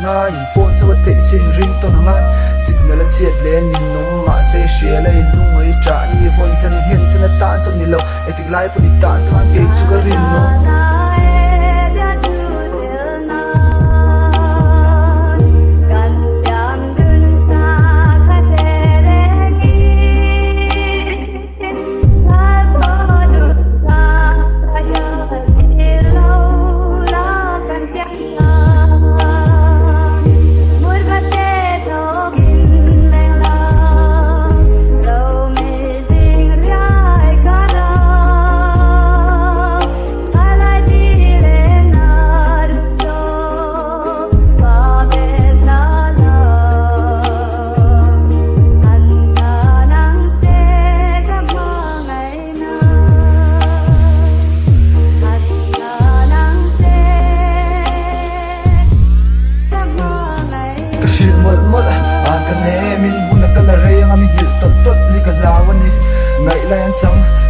nga in phone so te sin ring to nga signal chiat le nin nom ma se shia le lung ai cha ni phone chan hen chan ta chon ni lo etik lai pu ni ta than ke chu ga rin no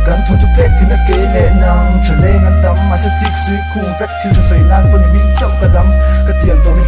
กันทุกเพลงที่นักเกเรนังฉันเล่นกันตำมาสักทีสุยคุ้งแฟกที่ฉันใส่นานปนมินเจ้ากระลำกระเทียมตัวมิ